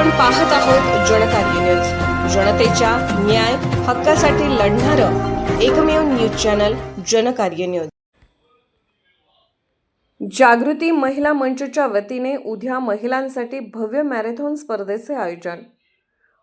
आपण पाहत आहोत जनकार्य न्यूज, जनतेच्या न्याय हक्कासाठी लढणारं एकमेव न्यूज चॅनल जनकार्य न्यूज। जागृती महिला मंचच्या वतीने उद्या महिलांसाठी भव्य मॅरेथॉन स्पर्धेचे आयोजन।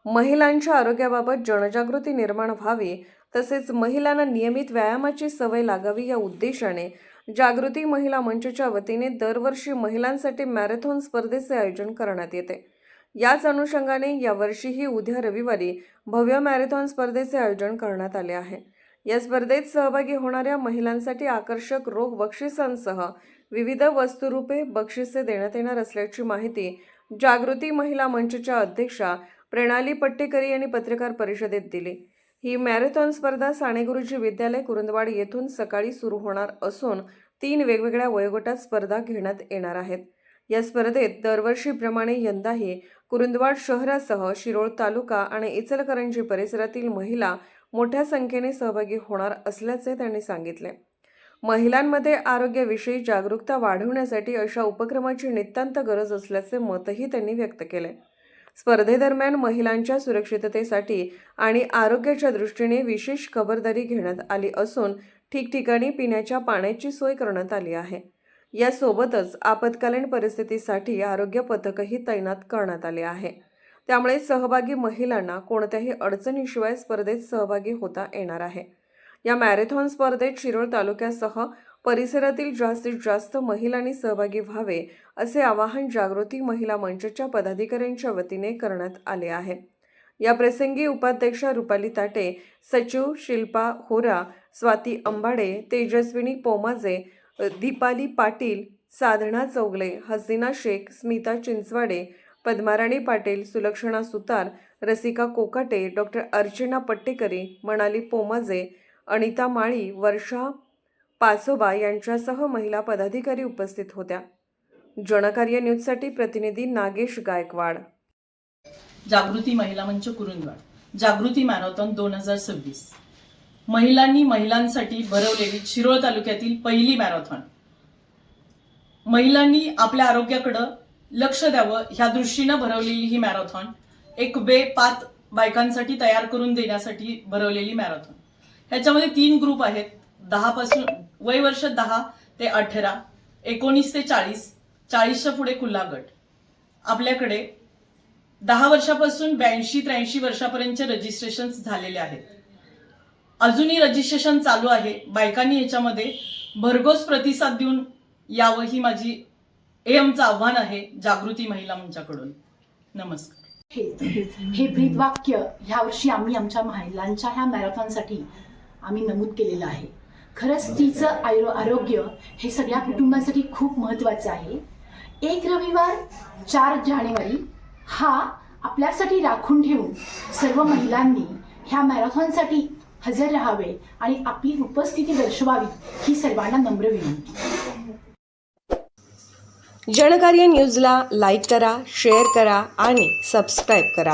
महिलांच्या आरोग्याबाबत जनजागृती निर्माण व्हावी तसेच महिलांना नियमित व्यायामाची सवय लागावी या उद्देशाने जागृती महिला मंचच्या वतीने दरवर्षी महिलांसाठी मॅरेथॉन स्पर्धेचे आयोजन करण्यात येते। याच अनुषंगाने यावर्षीही उद्या रविवारी भव्य मॅरेथॉन स्पर्धेचे आयोजन करण्यात आले आहे। या स्पर्धेत सहभागी होणाऱ्या महिलांसाठी आकर्षक रोख बक्षिसांसह विविध वस्तुरूपे बक्षिसे देण्यात येणार असल्याची माहिती जागृती महिला मंचच्या अध्यक्षा प्रणाली पट्टेकरी यांनी पत्रकार परिषदेत दिली। ही मॅरेथॉन स्पर्धा साने गुरुजी विद्यालय कुरुंदवाड येथून सकाळी सुरू होणार असून 3 वेगवेगळ्या वयोगटात स्पर्धा घेण्यात येणार आहेत। या स्पर्धेत दरवर्षीप्रमाणे यंदाही कुरुंदवाड शहरासह शिरोळ तालुका आणि इचलकरंजी परिसरातील महिला मोठ्या संख्येने सहभागी होणार असल्याचे त्यांनी सांगितले। महिलांमध्ये आरोग्याविषयी जागरूकता वाढवण्यासाठी अशा उपक्रमाची नितांत गरज असल्याचे मतही त्यांनी व्यक्त केले। स्पर्धेदरम्यान महिलांच्या सुरक्षिततेसाठी आणि आरोग्याच्या दृष्टीने विशेष खबरदारी घेण्यात आली असून ठिकठिकाणी पिण्याच्या पाण्याची सोय करण्यात आली आहे। यासोबतच आपत्कालीन परिस्थितीसाठी आरोग्य पथकही तैनात करण्यात आले आहे। त्यामुळे सहभागी महिलांना कोणत्याही अडचणीशिवाय स्पर्धेत सहभागी होता येणार आहे। या मॅरेथॉन स्पर्धेत शिरोळ तालुक्यासह परिसरातील जास्तीत जास्त महिलांनी सहभागी व्हावे असे आवाहन जागृती महिला मंचच्या पदाधिकाऱ्यांच्या वतीने करण्यात आले आहे। या प्रसंगी उपाध्यक्षा रुपाली ताटे, सचिव शिल्पा होरा, स्वाती अंबाडे, तेजस्विनी पोमाजे, दीपाली पाटील, साधना चौगले, हसीना शेख, स्मिता चिंचवाडे, पद्माराणी पाटील, सुलक्षणा सुतार, रसिका कोकाटे, डॉक्टर अर्चना पट्टेकरी, मनाली पोमाजे, अनिता माळी, वर्षा पासोबा यांच्यासह महिला पदाधिकारी उपस्थित होत्या। जनकार्य न्यूजसाठी प्रतिनिधी नागेश गायकवाड। जागृती महिला मंच कुरुंदवाड जागृती मॅरेथॉन 2026 महिलांनी महिलांसाठी भरवलेली शिरोळ तालुक्यातील पहिली मॅरेथॉन। महिलांनी आपल्या आरोग्याकडे लक्ष द्यावं ह्या दृष्टीने भरवलेली ही मॅरेथॉन एक वे पाथ बायकांसाठी तयार करून देण्यासाठी भरवलेली मॅरेथॉन। ह्याच्यामध्ये 3 ग्रुप आहेत। 10 पासून वय वर्ष 10 ते 18, 19 ते 40, 40च्या पुढे खुला गट। आपल्याकडे 10 वर्षापासून 82-83 वर्षापर्यंतचे रजिस्ट्रेशन झालेले आहेत। अजूनही रजिस्ट्रेशन चालू आहे। बायकांनी याच्यामध्ये भरघोस प्रतिसाद देऊन यावं ही माझी आमचं आव्हान आहे जागृती महिला मंचाकडून। नमस्कार। हे ब्रीदवाक्य यावर्षी आम्ही आमच्या महिलांच्या ह्या मॅरेथॉनसाठी आम्ही नमूद केलेलं आहे। खरंच स्त्रीचं आरोग्य हे सगळ्या कुटुंबासाठी खूप महत्त्वाचं आहे। 1 रविवार 4 जानेवारी हा आपल्यासाठी राखून ठेवून सर्व महिलांनी ह्या मॅरेथॉनसाठी हजर राहावे आणि आपली उपस्थिती दर्शवावी ही सर्वांना नम्र विनंती। जनकार्य न्यूजला लाईक करा, शेअर करा आणि सबस्क्राईब करा।